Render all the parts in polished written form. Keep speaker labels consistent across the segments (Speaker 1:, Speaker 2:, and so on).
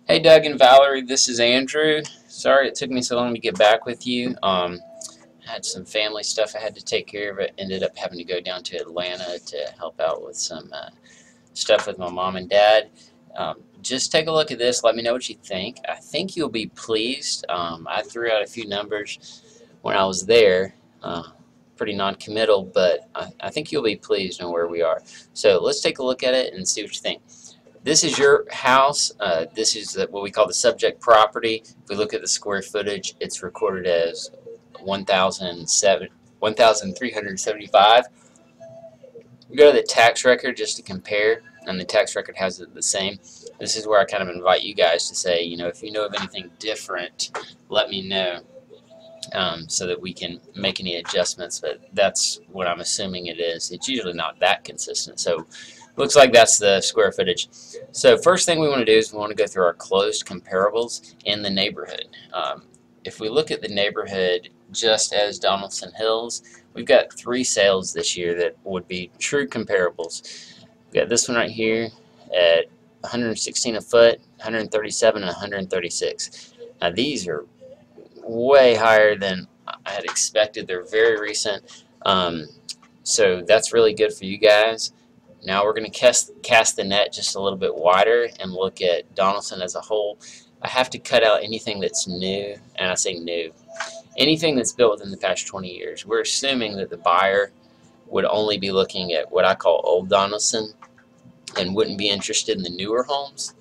Speaker 1: Hey Doug and Valerie, this is Andrew. Sorry it took me so long to get back with you. Had some family stuff I had to take care of. It ended up having to go down to Atlanta to help out with some stuff with my mom and dad. Just take a look at this. Let me know what you think. I think you'll be pleased. I threw out a few numbers when I was there. Pretty non-committal, but I think you'll be pleased on where we are. So let's take a look at it and see what you think. This is your house. This is what we call the subject property. If we look at the square footage, it's recorded as 1,375. We go to the tax record just to compare, and the tax record has it the same. This is where I kind of invite you guys to say, if you know of anything different, let me know so that we can make any adjustments. But that's what I'm assuming it is. It's usually not that consistent. So looks like that's the square footage. So first thing we want to do is we want to go through our closed comparables in the neighborhood. If we look at the neighborhood just as Donaldson Hills, we've got 3 sales this year that would be true comparables. We've got this one right here at 116 a foot, 137 and 136. Now these are way higher than I had expected. They're very recent. So that's really good for you guys. Now we're going to cast the net just a little bit wider and look at Donaldson as a whole. I have to cut out anything that's new, and I say new, anything that's built within the past 20 years. We're assuming that the buyer would only be looking at what I call old Donaldson and wouldn't be interested in the newer homes.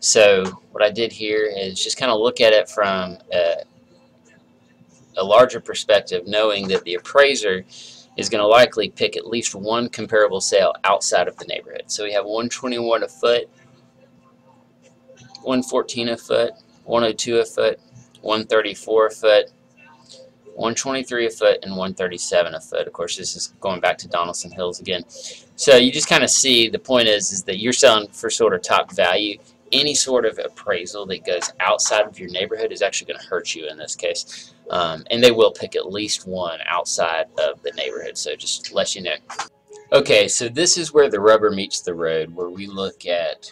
Speaker 1: So what I did here is just kind of look at it from a larger perspective, knowing that the appraiser is going to likely pick at least one comparable sale outside of the neighborhood. So we have 121 a foot, 114 a foot, 102 a foot, 134 a foot, 123 a foot, and 137 a foot. Of course, this is going back to Donaldson Hills again. So you just kind of see the point is that you're selling for sort of top value. Any sort of appraisal that goes outside of your neighborhood is actually going to hurt you in this case. And they will pick at least one outside of the neighborhood, so just to let you know. Okay, so this is where the rubber meets the road, where we look at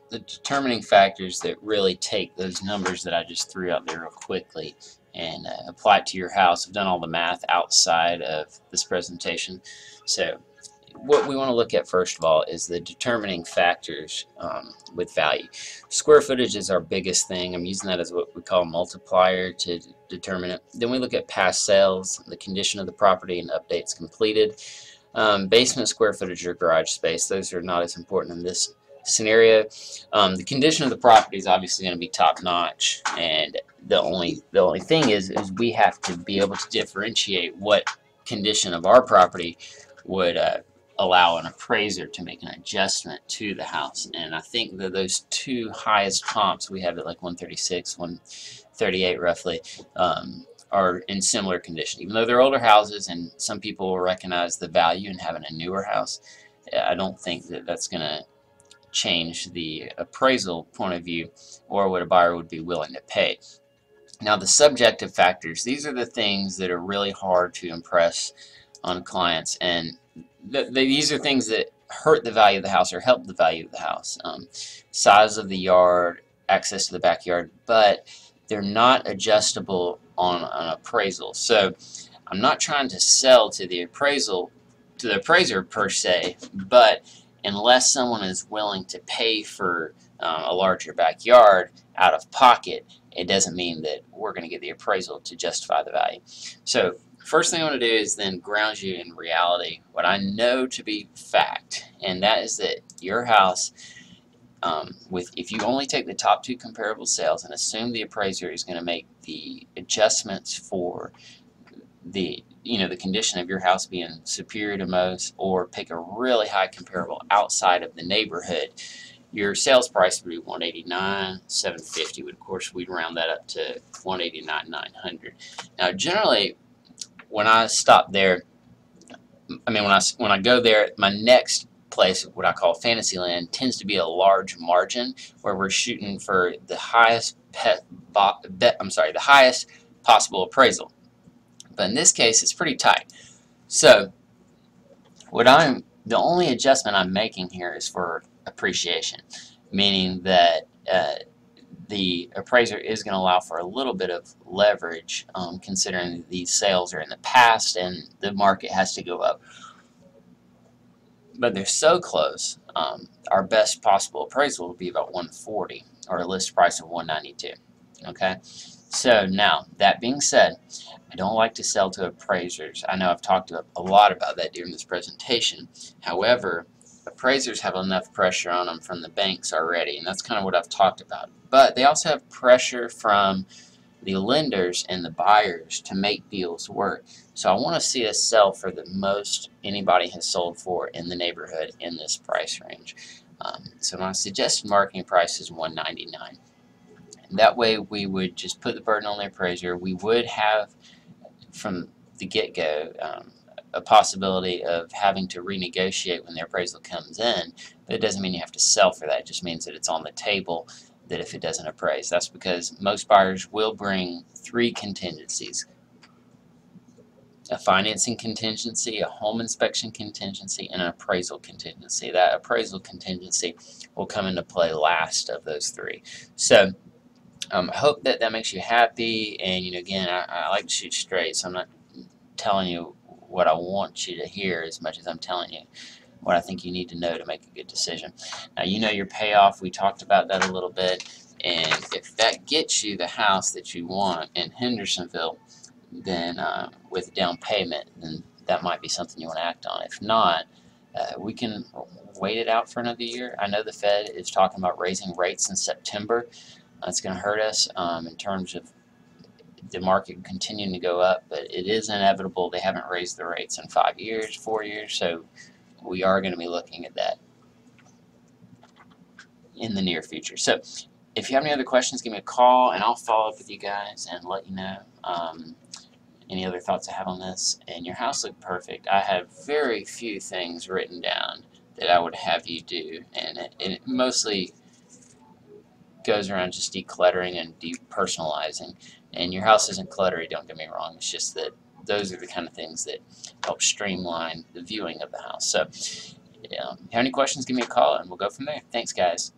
Speaker 1: the determining factors that really take those numbers that I just threw out there real quickly and apply it to your house. I've done all the math outside of this presentation. So what we want to look at first of all is the determining factors with value. Square footage is our biggest thing. I'm using that as what we call a multiplier to determine it. Then we look at past sales, the condition of the property, and updates completed. Basement square footage or garage space, those are not as important in this scenario. The condition of the property is obviously going to be top notch, and the only thing is we have to be able to differentiate what condition of our property would allow an appraiser to make an adjustment to the house. And I think that those 2 highest comps we have at like 136, 138 roughly, are in similar condition. Even though they're older houses and some people will recognize the value in having a newer house, I don't think that that's going to change the appraisal point of view or what a buyer would be willing to pay. Now the subjective factors, these are the things that are really hard to impress on clients, and these are things that hurt the value of the house or help the value of the house. Size of the yard, access to the backyard, but they're not adjustable on an appraisal. So I'm not trying to sell to the appraiser per se, but unless someone is willing to pay for a larger backyard out of pocket, it doesn't mean that we're going to get the appraisal to justify the value. So first thing I want to do is then ground you in reality, what I know to be fact, and that is that your house, if you only take the top 2 comparable sales and assume the appraiser is going to make the adjustments for the condition of your house being superior to most, or pick a really high comparable outside of the neighborhood, your sales price would be $189,750. Of course, we'd round that up to $189,900. Now, generally, when I stop there, when I go there, my next place, what I call Fantasyland, tends to be a large margin where we're shooting for the highest the highest possible appraisal. But in this case, it's pretty tight. So the only adjustment I'm making here is for appreciation, meaning that the appraiser is going to allow for a little bit of leverage, considering these sales are in the past and the market has to go up. But they're so close. Our best possible appraisal would be about 140, or a list price of 192. Okay, so now that being said, I don't like to sell to appraisers. I know I've talked a lot about that during this presentation. However, appraisers have enough pressure on them from the banks already, and that's kind of what I've talked about. But they also have pressure from the lenders and the buyers to make deals work. So I want to see us sell for the most anybody has sold for in the neighborhood in this price range. So my suggested marketing price is $199. And that way we would just put the burden on the appraiser. We would have from the get-go a possibility of having to renegotiate when the appraisal comes in, but it doesn't mean you have to sell for that. It just means that it's on the table that if it doesn't appraise. That's because most buyers will bring 3 contingencies: a financing contingency, a home inspection contingency, and an appraisal contingency. That appraisal contingency will come into play last of those 3. So I hope that that makes you happy. And again, I like to shoot straight, so I'm not telling you what I want you to hear as much as I'm telling you what I think you need to know to make a good decision. Now, your payoff. We talked about that a little bit, and if that gets you the house that you want in Hendersonville, then with a down payment, then that might be something you want to act on. If not, we can wait it out for another year. I know the Fed is talking about raising rates in September. It's going to hurt us in terms of the market continuing to go up, but it is inevitable. They haven't raised the rates in 5 years, 4 years, so we are going to be looking at that in the near future. So if you have any other questions, give me a call, and I'll follow up with you guys and let you know any other thoughts I have on this. And your house looked perfect. I have very few things written down that I would have you do, and it mostly goes around just decluttering and depersonalizing. And your house isn't cluttery, don't get me wrong. It's just that those are the kind of things that help streamline the viewing of the house. So if you have any questions, give me a call and we'll go from there. Thanks, guys.